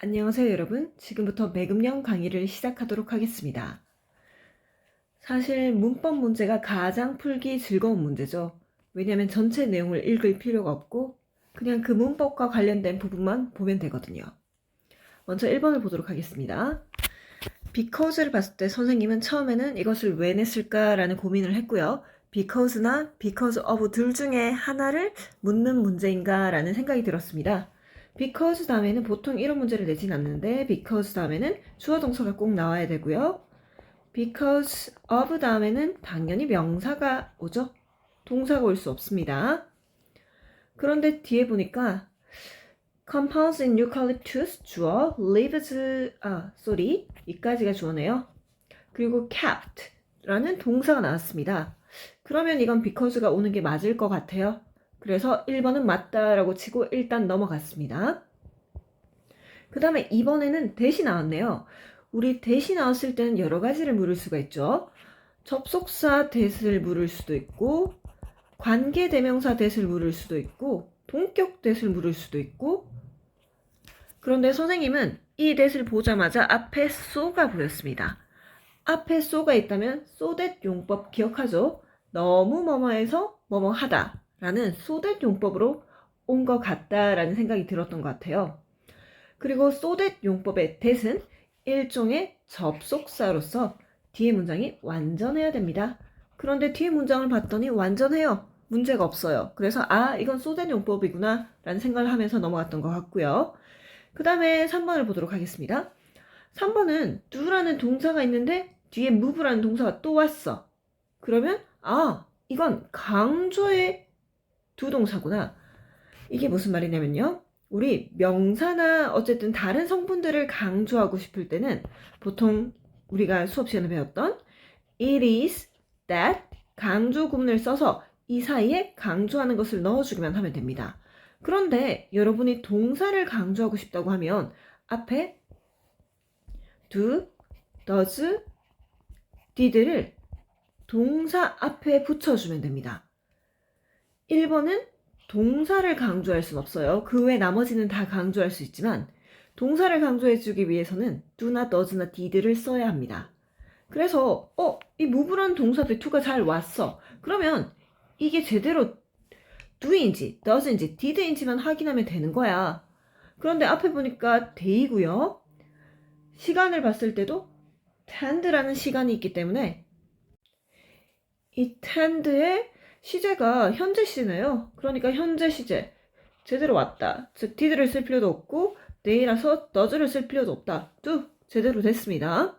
안녕하세요, 여러분. 지금부터 매금형 강의를 시작하도록 하겠습니다. 사실 문법 문제가 가장 풀기 즐거운 문제죠. 왜냐하면 전체 내용을 읽을 필요가 없고 그냥 그 문법과 관련된 부분만 보면 되거든요. 먼저 1번을 보도록 하겠습니다. because를 봤을 때 선생님은 처음에는 이것을 왜 냈을까라는 고민을 했고요. because나 because of 둘 중에 하나를 묻는 문제인가 라는 생각이 들었습니다. because 다음에는 보통 이런 문제를 내진 않는데 because 다음에는 주어 동사가 꼭 나와야 되고요. because of 다음에는 당연히 명사가 오죠. 동사가 올 수 없습니다. 그런데 뒤에 보니까 compounds in eucalyptus 주어, leaves, 이까지가 주어네요. 그리고 kept 라는 동사가 나왔습니다. 그러면 이건 because가 오는 게 맞을 것 같아요. 그래서 1번은 맞다라고 치고 일단 넘어갔습니다. 그 다음에 2번에는 대시 나왔네요. 우리 대시 나왔을 때는 여러 가지를 물을 수가 있죠. 접속사 대시를 물을 수도 있고 관계대명사 대시를 물을 수도 있고 동격 대시를 물을 수도 있고 그런데 선생님은 이 대시를 보자마자 앞에 so가 보였습니다. 앞에 so가 있다면 so that 용법 기억하죠? 너무 뭐뭐해서 뭐뭐 하다 라는 so that 용법으로 온 것 같다라는 생각이 들었던 것 같아요. 그리고 so that 용법의 that은 일종의 접속사로서 뒤에 문장이 완전해야 됩니다. 그런데 뒤에 문장을 봤더니 완전해요. 문제가 없어요. 그래서 이건 so that 용법이구나 라는 생각을 하면서 넘어갔던 것 같고요. 그 다음에 3번을 보도록 하겠습니다. 3번은 do라는 동사가 있는데 뒤에 move라는 동사가 또 왔어. 그러면 이건 강조의 두 동사구나. 이게 무슨 말이냐면요. 우리 명사나 어쨌든 다른 성분들을 강조하고 싶을 때는 보통 우리가 수업 시간에 배웠던 it is, that 강조 구문을 써서 이 사이에 강조하는 것을 넣어주기만 하면 됩니다. 그런데 여러분이 동사를 강조하고 싶다고 하면 앞에 do, does, did를 동사 앞에 붙여주면 됩니다. 1번은 동사를 강조할 순 없어요. 그 외 나머지는 다 강조할 수 있지만 동사를 강조해주기 위해서는 do나 does나 did를 써야 합니다. 그래서 이 move라는 동사도 to가 잘 왔어. 그러면 이게 제대로 do인지 does인지 did인지만 확인하면 되는 거야. 그런데 앞에 보니까 day고요. 시간을 봤을 때도 tend라는 시간이 있기 때문에 이 tend의 시제가 현재 시제네요. 그러니까 현재 시제 제대로 왔다. 즉 did를 쓸 필요도 없고 day라서 does를 쓸 필요도 없다. do 제대로 됐습니다.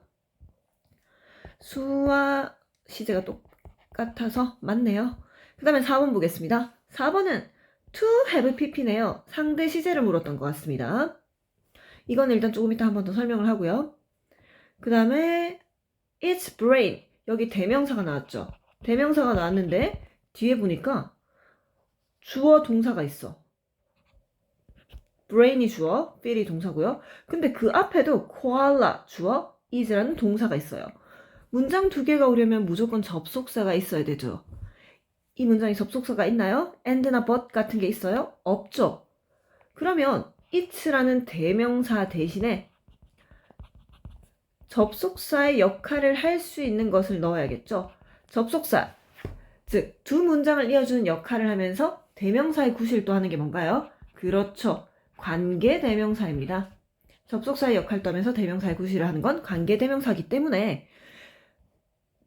수와 시제가 똑같아서 맞네요. 그 다음에 4번 보겠습니다. 4번은 to have pp네요. 상대 시제를 물었던 것 같습니다. 이건 일단 조금 이따 한 번 더 설명을 하고요. 그 다음에 it's brain 여기 대명사가 나왔죠. 대명사가 나왔는데 뒤에 보니까 주어 동사가 있어. brain이 주어, feel이 동사고요. 근데 그 앞에도 koala 주어, is라는 동사가 있어요. 문장 두 개가 오려면 무조건 접속사가 있어야 되죠. 이 문장에 접속사가 있나요? and나 but 같은 게 있어요? 없죠. 그러면 it라는 대명사 대신에 접속사의 역할을 할 수 있는 것을 넣어야겠죠. 접속사, 즉 두 문장을 이어주는 역할을 하면서 대명사의 구실도 하는 게 뭔가요? 그렇죠. 관계대명사입니다. 접속사의 역할도 하면서 대명사의 구실을 하는 건 관계대명사이기 때문에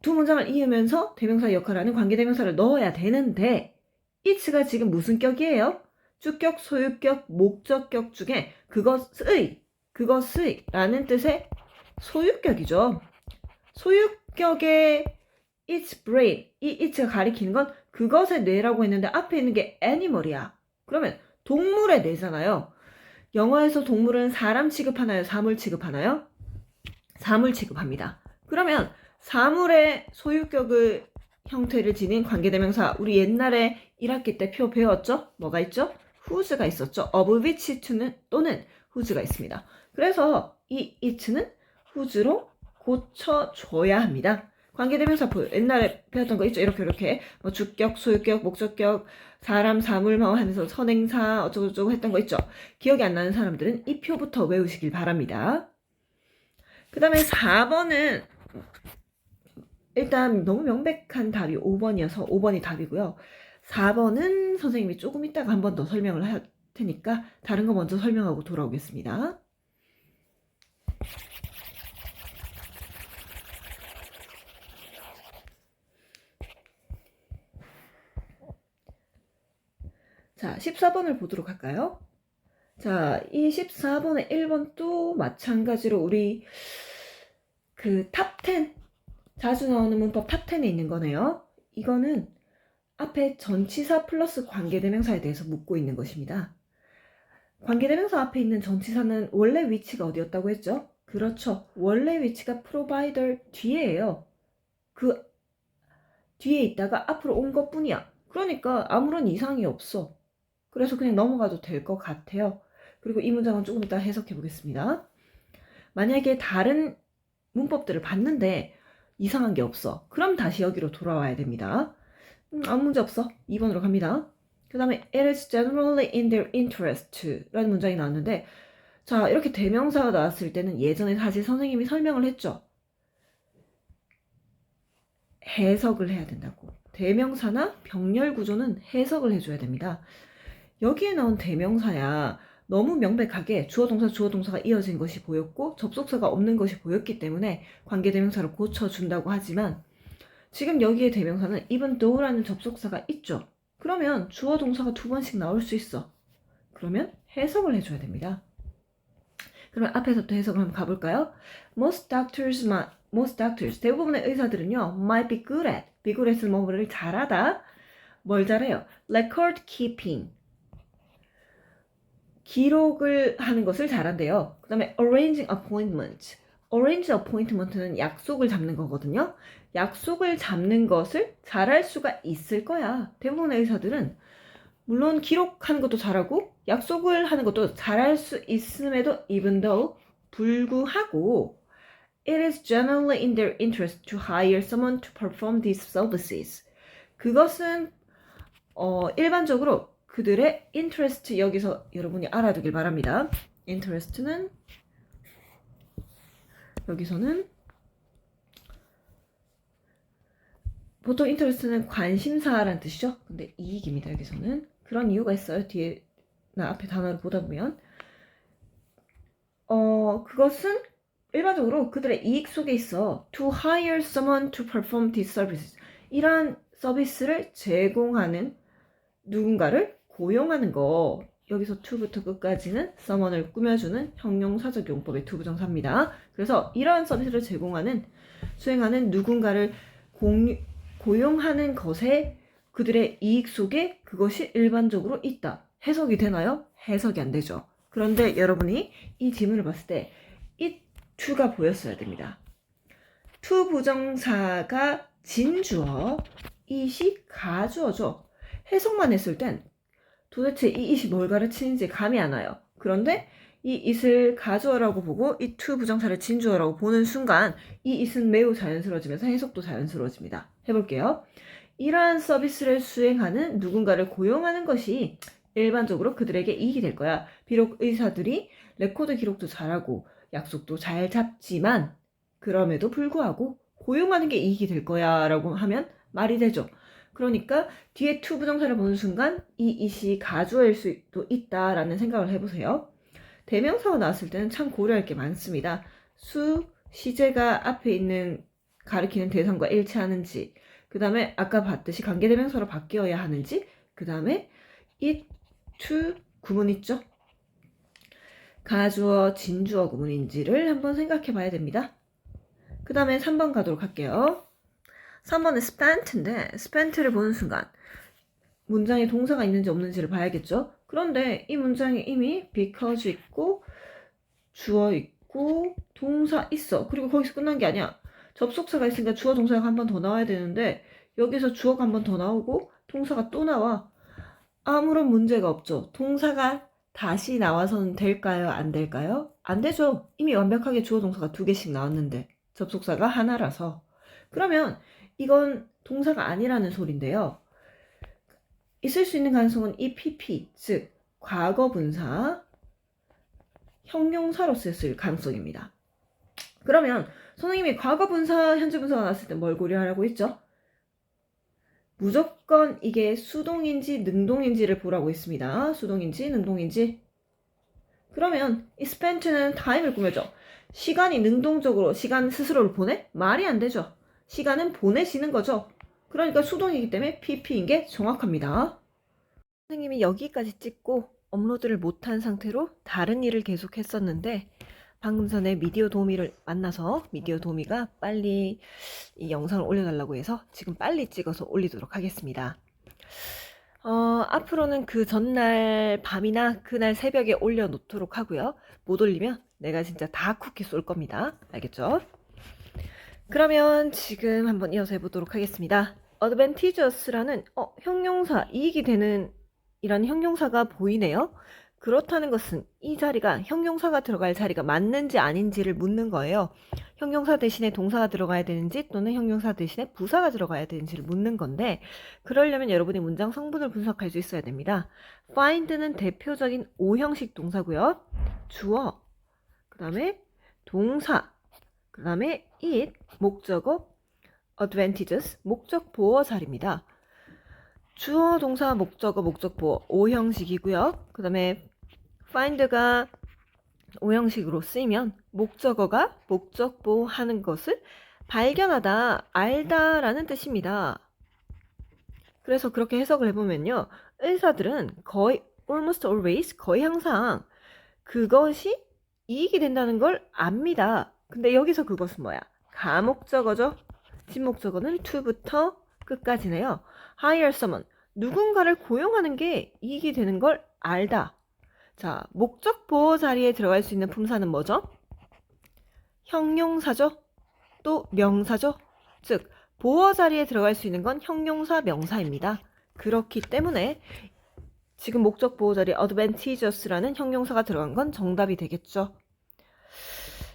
두 문장을 이으면서 대명사의 역할을 하는 관계대명사를 넣어야 되는데 it가 지금 무슨 격이에요? 주격, 소유격, 목적격 중에 그것의 라는 뜻의 소유격이죠. 소유격의 it's brain, 이 it가 가리키는 건 그것의 뇌라고 했는데 앞에 있는 게 animal이야. 그러면 동물의 뇌잖아요. 영어에서 동물은 사람 취급하나요? 사물 취급하나요? 사물 취급합니다. 그러면 사물의 소유격의 형태를 지닌 관계대명사 우리 옛날에 1학기 때 표 배웠죠? 뭐가 있죠? whose가 있었죠. of which to는 또는 whose가 있습니다. 그래서 이 it는 whose로 고쳐줘야 합니다. 관계대명사 옛날에 배웠던 거 있죠? 이렇게 뭐 주격, 소유격, 목적격, 사람, 사물 뭐 하면서 선행사 어쩌고저쩌고 했던 거 있죠? 기억이 안 나는 사람들은 이 표부터 외우시길 바랍니다. 그 다음에 4번은 일단 너무 명백한 답이 5번이어서 5번이 답이고요. 4번은 선생님이 조금 이따가 한 번 더 설명을 할 테니까 다른 거 먼저 설명하고 돌아오겠습니다. 자, 14번을 보도록 할까요? 자, 이 14번의 1번도 마찬가지로 우리 그 탑 10, 자주 나오는 문법 탑 10에 있는 거네요. 이거는 앞에 전치사 플러스 관계대명사에 대해서 묻고 있는 것입니다. 관계대명사 앞에 있는 전치사는 원래 위치가 어디였다고 했죠? 그렇죠. 원래 위치가 provider 뒤에예요. 그 뒤에 있다가 앞으로 온 것뿐이야. 그러니까 아무런 이상이 없어. 그래서 그냥 넘어가도 될 것 같아요. 그리고 이 문장은 조금 이따 해석해 보겠습니다. 만약에 다른 문법들을 봤는데 이상한 게 없어. 그럼 다시 여기로 돌아와야 됩니다. 아무 문제 없어. 2번으로 갑니다. 그 다음에 it is generally in their interest 라는 문장이 나왔는데 자, 이렇게 대명사가 나왔을 때는 예전에 사실 선생님이 설명을 했죠. 해석을 해야 된다고. 대명사나 병렬 구조는 해석을 해줘야 됩니다. 여기에 나온 대명사야 너무 명백하게 주어 동사 주어 동사가 이어진 것이 보였고 접속사가 없는 것이 보였기 때문에 관계대명사로 고쳐준다고 하지만 지금 여기에 대명사는 even though라는 접속사가 있죠. 그러면 주어 동사가 2번씩 나올 수 있어. 그러면 해석을 해줘야 됩니다. 그러면 앞에서부터 해석을 한번 가볼까요? Most doctors, 대부분의 의사들은요, might be good at, be good at은 뭐를 잘하다. 뭘 잘해요? Record keeping. 기록을 하는 것을 잘한대요. 그 다음에 arranging appointment. arrange appointment는 약속을 잡는 거거든요. 약속을 잡는 것을 잘할 수가 있을 거야. 대부분의 의사들은 물론 기록하는 것도 잘하고 약속을 하는 것도 잘할 수 있음에도 even though 불구하고 it is generally in their interest to hire someone to perform these services. 그것은 일반적으로 그들의 interest 여기서 여러분이 알아두길 바랍니다. interest는 여기서는 보통 interest는 관심사라는 뜻이죠. 근데 이익입니다. 여기서는 그런 이유가 있어요. 뒤에 나 앞에 단어를 보다 보면 그것은 일반적으로 그들의 이익 속에 있어. To hire someone to perform these services. 이러한 서비스를 제공하는 누군가를 고용하는 거. 여기서 to부터 끝까지는 someone을 꾸며주는 형용사적 용법의 to 부정사입니다. 그래서 이러한 서비스를 수행하는 누군가를 고용하는 것에 그들의 이익 속에 그것이 일반적으로 있다. 해석이 되나요? 해석이 안 되죠. 그런데 여러분이 이 지문을 봤을 때 이 to가 보였어야 됩니다. to 부정사가 진주어, it이 가주어죠. 해석만 했을 땐 도대체 이 it이 뭘 가르치는지 감이 안 와요. 그런데 이 it을 가주어라고 보고 이 to 부정사를 진주어라고 보는 순간 이 it은 매우 자연스러워지면서 해석도 자연스러워집니다. 해볼게요. 이러한 서비스를 수행하는 누군가를 고용하는 것이 일반적으로 그들에게 이익이 될 거야. 비록 의사들이 레코드 기록도 잘하고 약속도 잘 잡지만 그럼에도 불구하고 고용하는 게 이익이 될 거야 라고 하면 말이 되죠. 그러니까 뒤에 to 부정사를 보는 순간 이 it이 가주어일 수도 있다라는 생각을 해보세요. 대명사가 나왔을 때는 참 고려할 게 많습니다. 시제가 앞에 있는 가리키는 대상과 일치하는지, 그 다음에 아까 봤듯이 관계대명사로 바뀌어야 하는지, 그 다음에 it, to 구문 있죠? 가주어, 진주어 구문인지를 한번 생각해 봐야 됩니다. 그 다음에 3번 가도록 할게요. 3번은 spent인데 spent를 보는 순간 문장에 동사가 있는지 없는지를 봐야겠죠. 그런데 이 문장에 이미 because 있고 주어 있고 동사 있어. 그리고 거기서 끝난 게 아니야. 접속사가 있으니까 주어 동사가 한 번 더 나와야 되는데 여기서 주어가 한 번 더 나오고 동사가 또 나와. 아무런 문제가 없죠. 동사가 다시 나와서는 될까요? 안 될까요? 안 되죠. 이미 완벽하게 주어 동사가 2개씩 나왔는데 접속사가 하나라서. 그러면 이건 동사가 아니라는 소리인데요. 있을 수 있는 가능성은 이 PP, 즉 과거 분사, 형용사로 쓰였을 가능성입니다. 그러면 선생님이 과거 분사, 현재 분사가 나왔을 때 뭘 고려하라고 했죠? 무조건 이게 수동인지 능동인지를 보라고 했습니다. 수동인지 능동인지. 그러면 이 spent는 time을 꾸며줘. 시간이 능동적으로 시간 스스로를 보내? 말이 안 되죠. 시간은 보내시는 거죠. 그러니까 수동이기 때문에 PP인 게 정확합니다. 선생님이 여기까지 찍고 업로드를 못한 상태로 다른 일을 계속 했었는데 방금 전에 미디어 도우미를 만나서 미디어 도우미가 빨리 이 영상을 올려달라고 해서 지금 빨리 찍어서 올리도록 하겠습니다. 앞으로는 그 전날 밤이나 그날 새벽에 올려놓도록 하고요. 못 올리면 내가 진짜 다 쿠키 쏠 겁니다. 알겠죠? 그러면 지금 한번 이어서 해보도록 하겠습니다. advantageous라는 형용사, 이익이 되는 이런 형용사가 보이네요. 그렇다는 것은 이 자리가 형용사가 들어갈 자리가 맞는지 아닌지를 묻는 거예요. 형용사 대신에 동사가 들어가야 되는지 또는 형용사 대신에 부사가 들어가야 되는지를 묻는 건데 그러려면 여러분이 문장 성분을 분석할 수 있어야 됩니다. find는 대표적인 O형식 동사고요. 주어, 그 다음에 동사, 그 다음에 it, 목적어, advantages, 목적 보어 자리입니다. 주어, 동사, 목적어, 목적 보어 O형식이고요. 그 다음에 find가 O형식으로 쓰이면 목적어가 목적 보호하는 것을 발견하다, 알다 라는 뜻입니다. 그래서 그렇게 해석을 해보면요. 의사들은 거의 almost always, 거의 항상 그것이 이익이 된다는 걸 압니다. 근데 여기서 그것은 뭐야? 가목적어죠. 진목적어는 to부터 끝까지네요. hire someone, 누군가를 고용하는 게 이익이 되는 걸 알다. 자, 목적 보호 자리에 들어갈 수 있는 품사는 뭐죠? 형용사죠. 또 명사죠. 즉, 보호 자리에 들어갈 수 있는 건 형용사, 명사입니다. 그렇기 때문에 지금 목적 보호 자리에 advantageous라는 형용사가 들어간 건 정답이 되겠죠.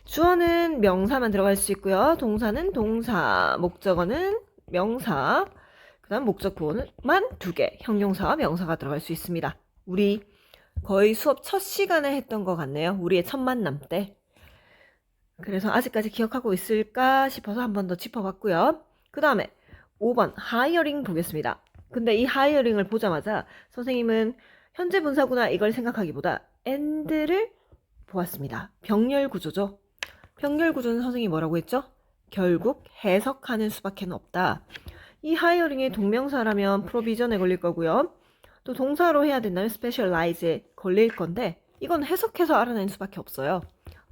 주어는 명사만 들어갈 수 있고요. 동사는 동사, 목적어는 명사, 그 다음 목적 보호는만 2개, 형용사와 명사가 들어갈 수 있습니다. 우리 거의 수업 첫 시간에 했던 것 같네요. 우리의 첫 만남 때. 그래서 아직까지 기억하고 있을까 싶어서 한 번 더 짚어봤고요. 그 다음에 5번 hiring 보겠습니다. 근데 이 hiring을 보자마자 선생님은 현재 분사구나 이걸 생각하기보다 and를 보았습니다. 병렬 구조죠. 병렬 구조는 선생님이 뭐라고 했죠? 결국 해석하는 수밖에 없다. 이 hiring의 동명사라면 provision에 걸릴 거고요. 또 동사로 해야 된다면 specialize에 걸릴 건데 이건 해석해서 알아낼 수밖에 없어요.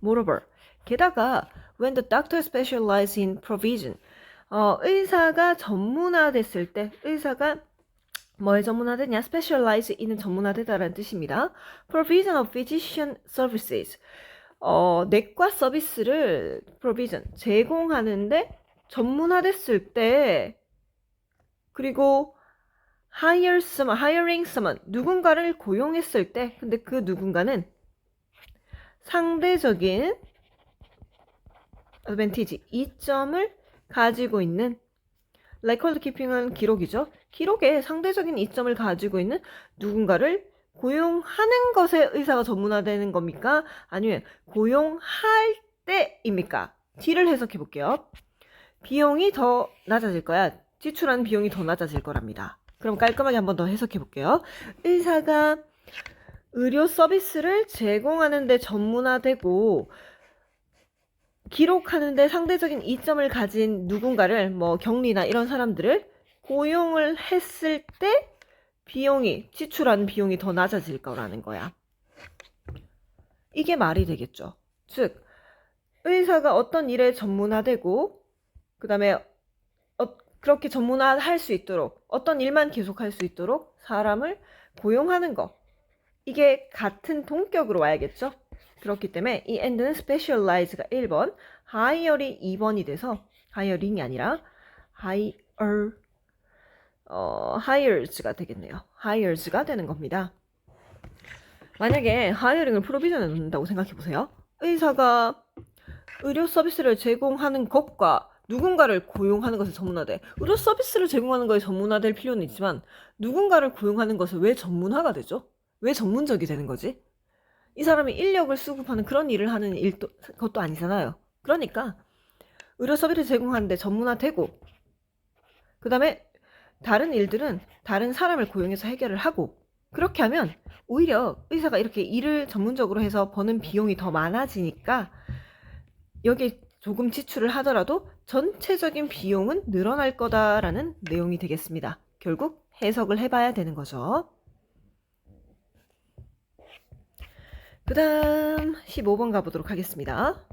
Moreover, 게다가 when the doctor specializes in provision, 의사가 전문화됐을 때 의사가 뭐에 전문화되냐? specialize in은 전문화되다라는 뜻입니다. provision of physician services, 내과 서비스를 provision, 제공하는데 전문화됐을 때 그리고 hiring someone, 누군가를 고용했을 때 근데 그 누군가는 상대적인 advantage, 이점을 가지고 있는 record keeping은 기록이죠. 기록에 상대적인 이점을 가지고 있는 누군가를 고용하는 것에 의사가 전문화되는 겁니까? 아니면 고용할 때입니까? D를 해석해 볼게요. 비용이 더 낮아질 거야. 지출하는 비용이 더 낮아질 거랍니다. 그럼 깔끔하게 한 번 더 해석해 볼게요. 의사가 의료 서비스를 제공하는 데 전문화되고 기록하는데 상대적인 이점을 가진 누군가를 뭐 격리나 이런 사람들을 고용을 했을 때 비용이 지출하는 비용이 더 낮아질 거라는 거야. 이게 말이 되겠죠. 즉 의사가 어떤 일에 전문화되고 그 다음에 그렇게 전문화할 수 있도록 어떤 일만 계속할 수 있도록 사람을 고용하는 거, 이게 같은 동격으로 와야겠죠. 그렇기 때문에 이 and는 specialize가 1번, hire이 2번이 돼서 hiring이 아니라 hires가 되겠네요. hires가 되는 겁니다. 만약에 hiring을 프로비전에 넣는다고 생각해 보세요. 의사가 의료 서비스를 제공하는 것과 누군가를 고용하는 것에 전문화돼. 의료 서비스를 제공하는 거에 전문화될 필요는 있지만 누군가를 고용하는 것을 왜 전문화가 되죠? 왜 전문적이 되는 거지? 이 사람이 인력을 수급하는 그런 일을 하는 것도 아니잖아요. 그러니까 의료 서비스를 제공하는데 전문화되고, 그 다음에 다른 일들은 다른 사람을 고용해서 해결을 하고, 그렇게 하면 오히려 의사가 이렇게 일을 전문적으로 해서 버는 비용이 더 많아지니까 여기에 조금 지출을 하더라도 전체적인 비용은 늘어날 거다라는 내용이 되겠습니다. 결국 해석을 해봐야 되는 거죠. 그 다음 15번 가보도록 하겠습니다.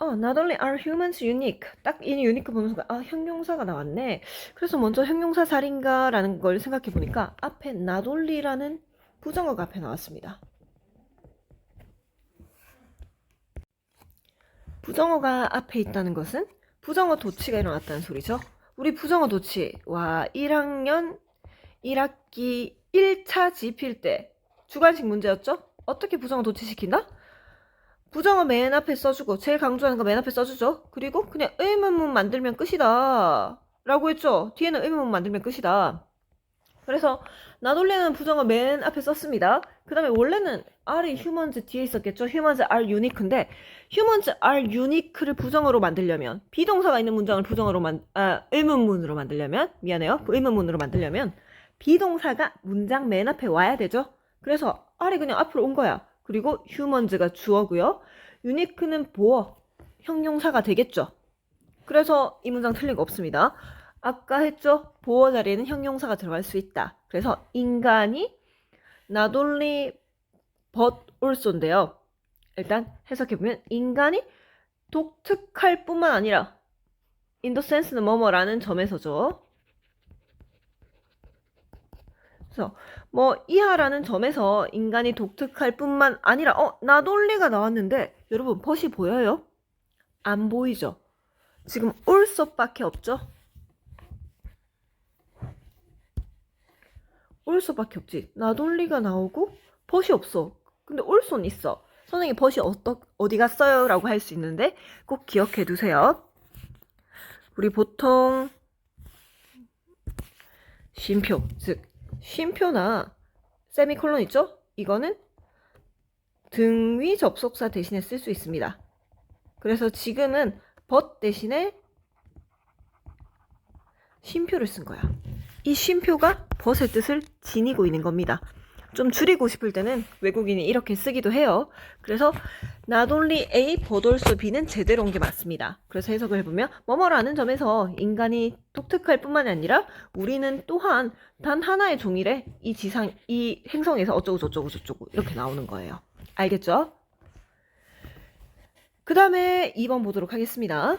Not only are humans unique. 딱 이 유니크 보는 순간 형용사가 나왔네. 그래서 먼저 형용사 살인가라는 걸 생각해 보니까 앞에 not only라는 부정어가 앞에 나왔습니다. 부정어가 앞에 있다는 것은 부정어 도치가 일어났다는 소리죠. 우리 부정어 도치, 1학년 1학기 1차 집필 때 주관식 문제였죠? 어떻게 부정어 도치시킨다? 부정어 맨 앞에 써주고 제일 강조하는 거 맨 앞에 써주죠. 그리고 그냥 의문문 만들면 끝이다 라고 했죠. 뒤에는 의문문 만들면 끝이다. 그래서 나돌리는 부정어 맨 앞에 썼습니다. 그 다음에 원래는 R이 humans 뒤에 있었겠죠. humans are unique인데 humans are unique를 부정어로 만들려면, 비동사가 있는 문장을 의문문으로 만들려면, 미안해요, 의문문으로 만들려면 비동사가 문장 맨 앞에 와야 되죠. 그래서 R이 그냥 앞으로 온 거야. 그리고 humans가 주어고요. unique는 보어, 형용사가 되겠죠. 그래서 이 문장 틀린 거 없습니다. 아까 했죠? 보어 자리에는 형용사가 들어갈 수 있다. 그래서 인간이 not only but also인데요. 일단 해석해보면 인간이 독특할 뿐만 아니라 in the sense는 뭐뭐라는 점에서죠. 그래서 이하라는 점에서 인간이 독특할 뿐만 아니라 not only가 나왔는데 여러분 벗이 보여요? 안 보이죠? 지금 also밖에 없죠? also밖에 없지. not only가 나오고 벗이 없어. 근데 also는 있어. 선생님 벗이 어디 갔어요? 라고 할 수 있는데 꼭 기억해 두세요. 우리 보통 쉼표, 즉 쉼표나 세미콜론 있죠? 이거는 등위 접속사 대신에 쓸 수 있습니다. 그래서 지금은 but 대신에 쉼표를 쓴 거야. 이 쉼표가 but의 뜻을 지니고 있는 겁니다. 좀 줄이고 싶을 때는 외국인이 이렇게 쓰기도 해요. 그래서 not only A, but also B는 제대로 온 게 맞습니다. 그래서 해석을 해보면 뭐뭐라는 점에서 인간이 독특할 뿐만이 아니라 우리는 또한 단 하나의 종이래 이 행성에서 어쩌고 저쩌고 저쩌고 이렇게 나오는 거예요. 알겠죠? 그 다음에 2번 보도록 하겠습니다.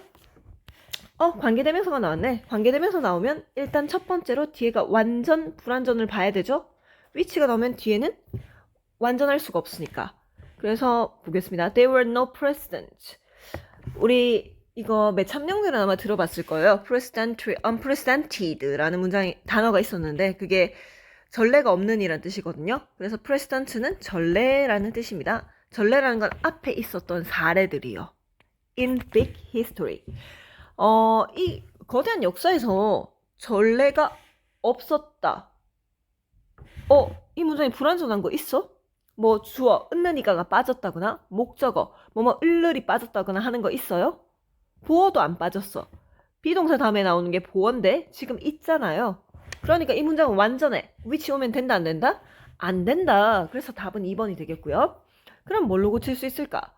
관계대명사가 나왔네. 관계대명사 나오면 일단 첫 번째로 뒤에가 완전, 불완전을 봐야 되죠. which가 나오면 뒤에는 완전할 수가 없으니까. 그래서 보겠습니다. There were no precedents. 우리 이거 매참령들은 아마 들어봤을 거예요. unprecedented라는 단어가 있었는데 그게 전례가 없는 이란 뜻이거든요. 그래서 precedent는 전례라는 뜻입니다. 전례라는 건 앞에 있었던 사례들이요. In big history. 이 거대한 역사에서 전례가 없었다. 이 문장이 불완전한 거 있어? 주어, 은느니가가 빠졌다거나, 목적어, 을르리 빠졌다거나 하는 거 있어요? 보어도 안 빠졌어. 비동사 다음에 나오는 게 보어인데 지금 있잖아요. 그러니까 이 문장은 완전해. which 오면 된다, 안 된다? 안 된다. 그래서 답은 2번이 되겠고요. 그럼 뭘로 고칠 수 있을까?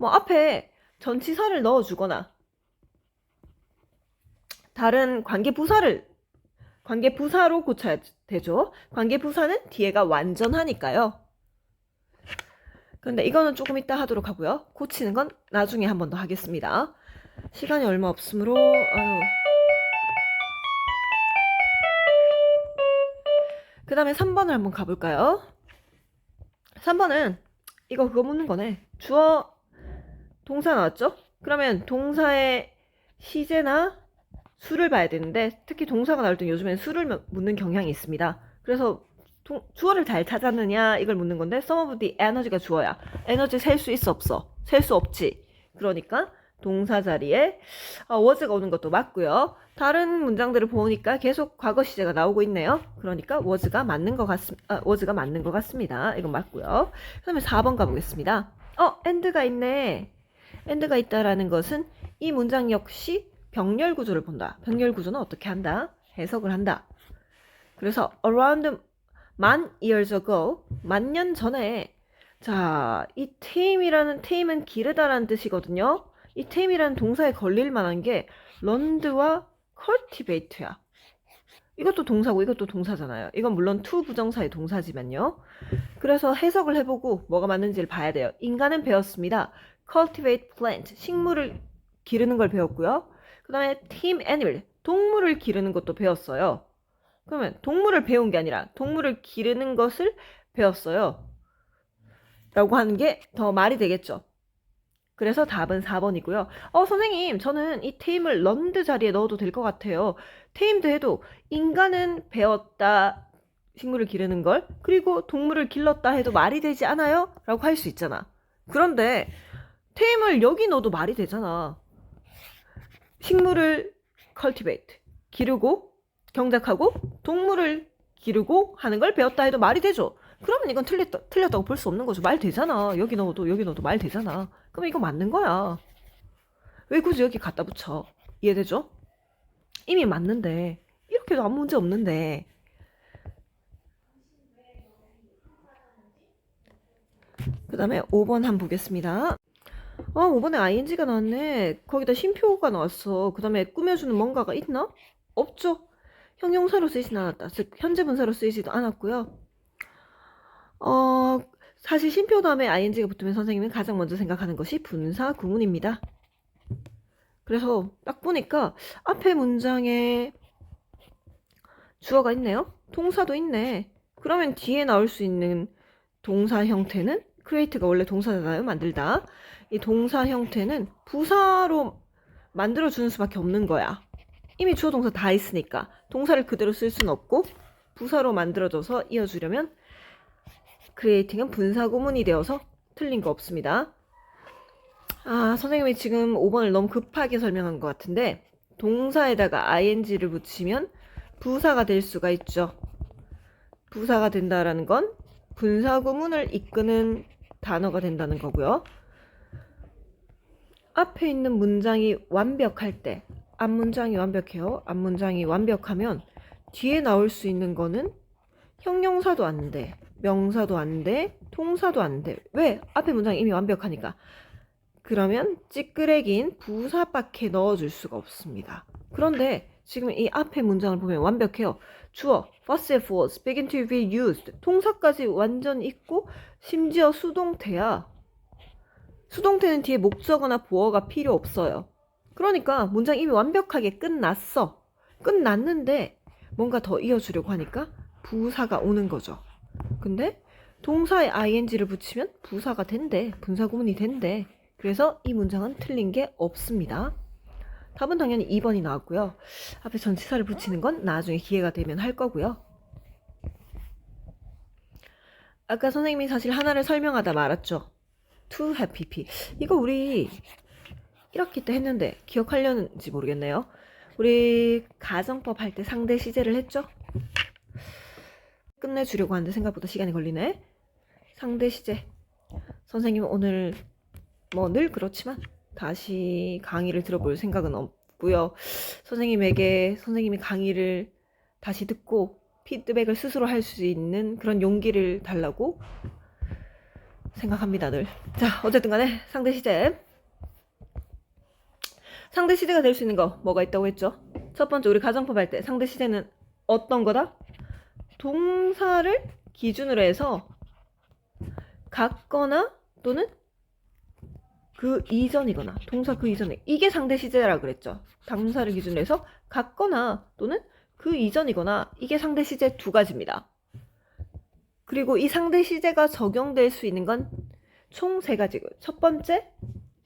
앞에 전치사를 넣어주거나 다른 관계부사로 고쳐야 되죠. 관계부사는 뒤에가 완전하니까요. 그런데 이거는 조금 이따 하도록 하고요. 고치는 건 나중에 한 번 더 하겠습니다. 시간이 얼마 없으므로 그 다음에 3번을 한번 가볼까요? 3번은 그거 묻는 거네. 주어 동사 나왔죠? 그러면 동사의 시제나 수를 봐야 되는데 특히 동사가 나올 때 요즘엔 수를 묻는 경향이 있습니다. 그래서 주어를 잘 찾았느냐 이걸 묻는 건데 some of the energy가 주어야. 에너지 셀 수 있어 없어? 셀 수 없지. 그러니까 동사 자리에 was가 오는 것도 맞고요. 다른 문장들을 보니까 계속 과거 시제가 나오고 있네요. 그러니까 was가 맞는 것 같습니다. 이건 맞고요. 그 다음에 4번 가보겠습니다. and가 있네. and가 있다라는 것은 이 문장 역시 병렬 구조를 본다. 병렬 구조는 어떻게 한다? 해석을 한다. 그래서 around man years ago, 만 년 전에, 자, 이 tame은 기르다라는 뜻이거든요. 이 tame이라는 동사에 걸릴 만한 게 learned와 cultivate야. 이것도 동사고 이것도 동사잖아요. 이건 물론 to 부정사의 동사지만요. 그래서 해석을 해보고 뭐가 맞는지를 봐야 돼요. 인간은 배웠습니다. cultivate plant, 식물을 기르는 걸 배웠고요. 그 다음에 tame animal, 동물을 기르는 것도 배웠어요. 그러면 동물을 배운 게 아니라 동물을 기르는 것을 배웠어요. 라고 하는 게 더 말이 되겠죠. 그래서 답은 4번이고요. 선생님, 저는 이 tame을 learned 자리에 넣어도 될 것 같아요. tamed 해도 인간은 배웠다, 식물을 기르는 걸, 그리고 동물을 길렀다 해도 말이 되지 않아요? 라고 할 수 있잖아. 그런데 tame을 여기 넣어도 말이 되잖아. 식물을 cultivate, 기르고 경작하고 동물을 기르고 하는 걸 배웠다 해도 말이 되죠. 그러면 이건 틀렸다고 볼 수 없는 거죠. 말 되잖아. 여기 넣어도 말 되잖아. 그럼 이거 맞는 거야. 왜 굳이 여기 갖다 붙여? 이해되죠? 이미 맞는데 이렇게 해도 아무 문제 없는데. 그 다음에 5번 한번 보겠습니다. 5번에 ing가 나왔네. 거기다 쉼표가 나왔어. 그 다음에 꾸며주는 뭔가가 있나? 없죠. 형용사로 쓰이진 않았다. 즉 현재 분사로 쓰이지도 않았고요. 사실 쉼표 다음에 ing가 붙으면 선생님은 가장 먼저 생각하는 것이 분사 구문입니다. 그래서 딱 보니까 앞에 문장에 주어가 있네요. 동사도 있네. 그러면 뒤에 나올 수 있는 동사 형태는 create가 원래 동사잖아요. 만들다. 이 동사 형태는 부사로 만들어주는 수밖에 없는 거야. 이미 주어 동사 다 있으니까 동사를 그대로 쓸 수는 없고 부사로 만들어줘서 이어주려면 creating은 분사 구문이 되어서 틀린 거 없습니다. 선생님이 지금 5번을 너무 급하게 설명한 것 같은데 동사에다가 ing를 붙이면 부사가 될 수가 있죠. 부사가 된다라는 건 분사 구문을 이끄는 단어가 된다는 거고요. 앞에 있는 문장이 완벽할 때 앞문장이 완벽해요. 앞문장이 완벽하면 뒤에 나올 수 있는 거는 형용사도 안 돼. 명사도 안 돼. 동사도 안 돼. 왜? 앞에 문장이 이미 완벽하니까. 그러면 찌끄레기인 부사밖에 넣어줄 수가 없습니다. 그런데 지금 이 앞에 문장을 보면 완벽해요. 주어, was, was, begin to be used. 동사까지 완전 있고 심지어 수동태야. 수동태는 뒤에 목적어나 보어가 필요 없어요. 그러니까 문장 이미 완벽하게 끝났어. 끝났는데 뭔가 더 이어주려고 하니까 부사가 오는 거죠. 근데 동사에 ing를 붙이면 부사가 된대. 분사 구문이 된대. 그래서 이 문장은 틀린 게 없습니다. 답은 당연히 2번이 나왔고요. 앞에 전치사를 붙이는 건 나중에 기회가 되면 할 거고요. 아까 선생님이 사실 하나를 설명하다 말았죠. to have pp. 이거 우리 1학기 때 했는데 기억하려는지 모르겠네요. 우리 가정법 할 때 상대 시제를 했죠? 끝내주려고 하는데 생각보다 시간이 걸리네. 상대 시제. 선생님은 오늘 늘 그렇지만 다시 강의를 들어볼 생각은 없고요. 선생님이 강의를 다시 듣고 피드백을 스스로 할 수 있는 그런 용기를 달라고 생각합니다, 늘. 자, 어쨌든 간에 상대 시제. 상대 시제가 될 수 있는 거 뭐가 있다고 했죠? 첫 번째, 우리 가정법 할 때 상대 시제는 어떤 거다? 동사를 기준으로 해서 같거나 또는 그 이전이거나 동사 그 이전에, 이게 상대 시제라 그랬죠. 동사를 기준으로 해서 같거나 또는 그 이전이거나, 이게 상대 시제 두 가지입니다. 그리고 이 상대 시제가 적용될 수 있는 건 총 3가지고요. 첫 번째,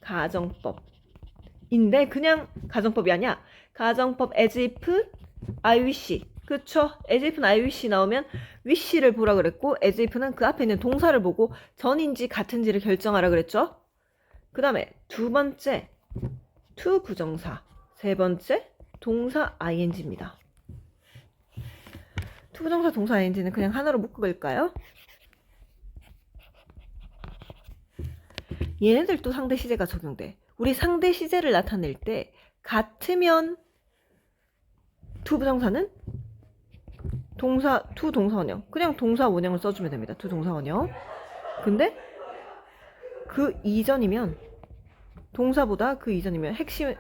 가정법인데 그냥 가정법이 아니야. 가정법 as if, I wish. 그쵸? as if는 I wish 나오면 wish를 보라 그랬고, as if는 그 앞에 있는 동사를 보고 전인지 같은지를 결정하라 그랬죠. 그 다음에 두 번째, to 부정사. 세 번째, 동사 ing입니다. to 부정사 동사 ing는 그냥 하나로 묶을까요? 얘네들도 상대 시제가 적용돼. 우리 상대 시제를 나타낼 때 같으면 to 부정사는 to 동사 원형. 그냥 동사 원형을 써주면 됩니다. to 동사 원형. 근데 그 이전이면 동사보다 그 이전이면 핵심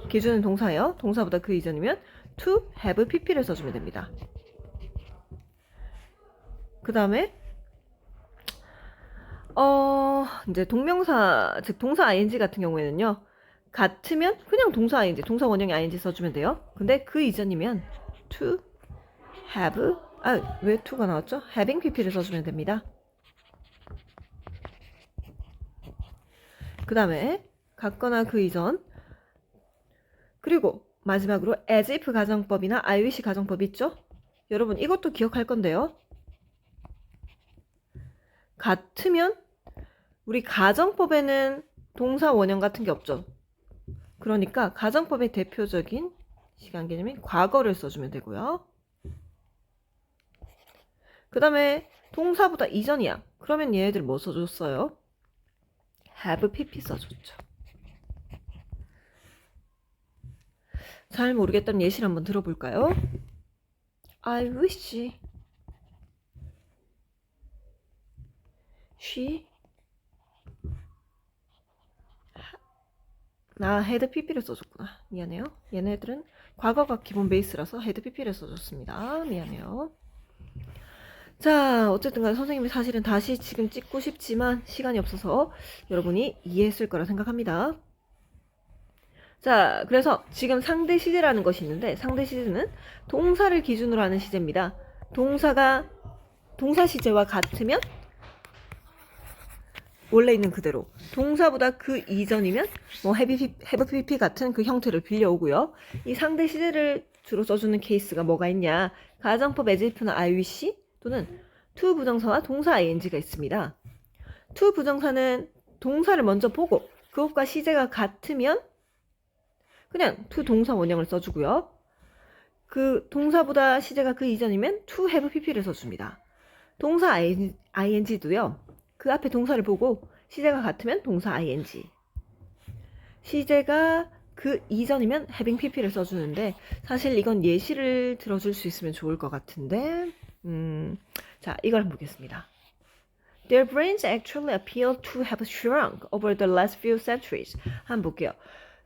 기준은 동사예요. 동사보다 그 이전이면 to have pp를 써주면 됩니다. 그 다음에 이제 동명사 즉 동사 ing 같은 경우에는요. 같으면 그냥 동사 ing, 동사 원형의 ing 써주면 돼요. 근데 그 이전이면 to have 왜 to가 나왔죠? having pp를 써주면 됩니다. 그 다음에 같거나 그 이전 그리고 마지막으로 as if 가정법이나 I wish 가정법 있죠? 여러분 이것도 기억할 건데요. 같으면 우리 가정법에는 동사 원형 같은 게 없죠. 그러니까 가정법의 대표적인 시간 개념인 과거를 써주면 되고요. 그 다음에 동사보다 이전이야. 그러면 얘네들 뭐 써줬어요? have pp 써줬죠. 잘 모르겠다면 예시를 한번 들어볼까요? I wish she 나 had pp를 써줬구나. 미안해요. 얘네들은 과거가 기본 베이스라서 had pp를 써줬습니다. 미안해요. 자, 어쨌든 간에 선생님이 사실은 다시 지금 찍고 싶지만 시간이 없어서 여러분이 이해했을 거라 생각합니다. 자, 그래서 지금 상대 시제라는 것이 있는데 상대 시제는 동사를 기준으로 하는 시제입니다. 동사가 동사 시제와 같으면 원래 있는 그대로 동사보다 그 이전이면 뭐 have pp 같은 그 형태를 빌려오고요. 이 상대 시제를 주로 써주는 케이스가 뭐가 있냐? 가정법 as if나 I wish 또는 to 부정사와 동사 ing가 있습니다. to 부정사는 동사를 먼저 보고 그것과 시제가 같으면 그냥 to 동사 원형을 써주고요. 그 동사보다 시제가 그 이전이면 to have pp를 써줍니다. 동사 ing도요. 그 앞에 동사를 보고 시제가 같으면 동사 ing. 시제가 그 이전이면 having pp를 써주는데 사실 이건 예시를 들어줄 수 있으면 좋을 것 같은데 자, 이걸 한번 보겠습니다. Their brains actually appear to have shrunk over the last few centuries. 한번 볼게요.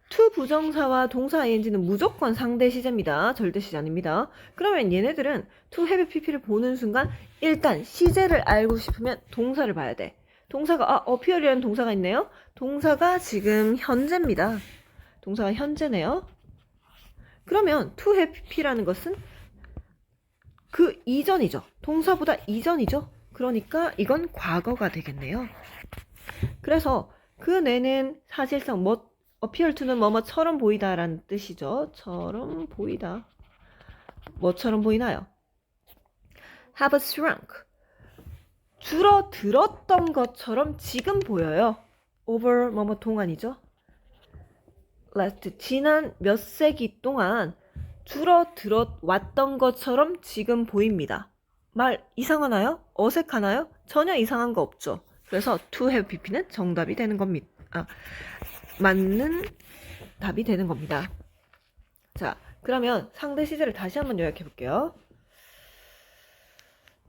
to 부정사와 동사 ing는 무조건 상대 시제입니다. 절대 시제 아닙니다. 그러면 얘네들은 to have pp를 보는 순간 일단 시제를 알고 싶으면 동사를 봐야 돼. 동사가 appear이라는 동사가 있네요. 동사가 지금 현재입니다. 동사가 현재네요. 그러면 to have pp라는 것은 그 이전이죠. 동사보다 이전이죠. 그러니까 이건 과거가 되겠네요. 그래서 그 뇌는 사실상 appear to는 뭐뭐처럼 보이다라는 뜻이죠. 처럼 보이다. 뭐처럼 보이나요? have shrunk. 줄어들었던 것처럼 지금 보여요. over 뭐뭐 동안이죠. last 지난 몇 세기 동안 줄어들어 왔던 것처럼 지금 보입니다. 말 이상하나요? 어색하나요? 전혀 이상한 거 없죠. 그래서 to have pp는 정답이 되는 겁니다. 맞는 답이 되는 겁니다. 자, 그러면 상대 시제를 다시 한번 요약해 볼게요.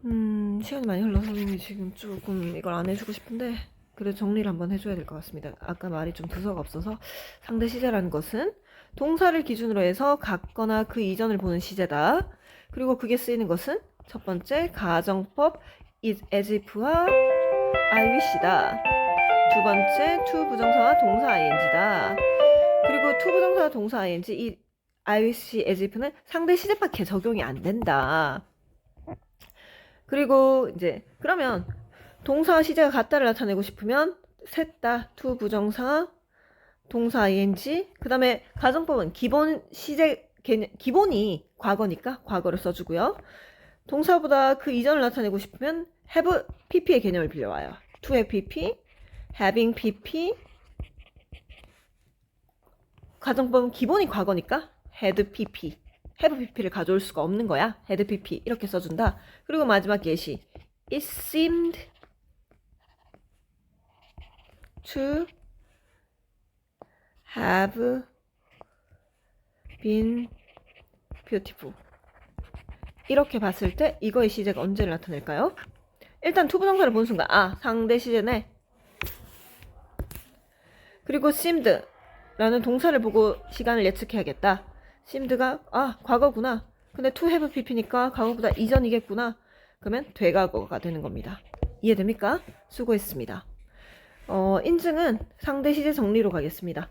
시간이 많이 흘러서 선생님이 지금 조금 이걸 안 해주고 싶은데 그래도 정리를 한번 해줘야 될 것 같습니다. 아까 말이 좀 두서가 없어서 상대 시제라는 것은 동사를 기준으로 해서 같거나 그 이전을 보는 시제다. 그리고 그게 쓰이는 것은 첫 번째 가정법 is as if와 I wish다. 두 번째 to 부정사와 동사 ing다. 그리고 to 부정사와 동사 ing 이 I wish as if는 상대 시제밖에 적용이 안 된다. 그리고 이제 그러면 동사와 시제가 같다를 나타내고 싶으면 셋 다 to 부정사 동사 ing 그 다음에 가정법은 기본 시제 개념 기본이 과거니까 과거를 써주고요. 동사보다 그 이전을 나타내고 싶으면 have pp의 개념을 빌려와요. to have pp, having pp, 가정법은 기본이 과거니까 had pp, have pp를 가져올 수가 없는 거야. had pp 이렇게 써준다. 그리고 마지막 예시 it seemed to have been beautiful. 이렇게 봤을 때 이거의 시제가 언제를 나타낼까요? 일단 투부정사를 본 순간 상대 시제네. 그리고 seemed 라는 동사를 보고 시간을 예측해야겠다. seemed가 과거구나. 근데 to have pp니까 과거보다 이전이겠구나. 그러면 되과거가 되는 겁니다. 이해됩니까? 수고했습니다. 인증은 상대 시제 정리로 가겠습니다.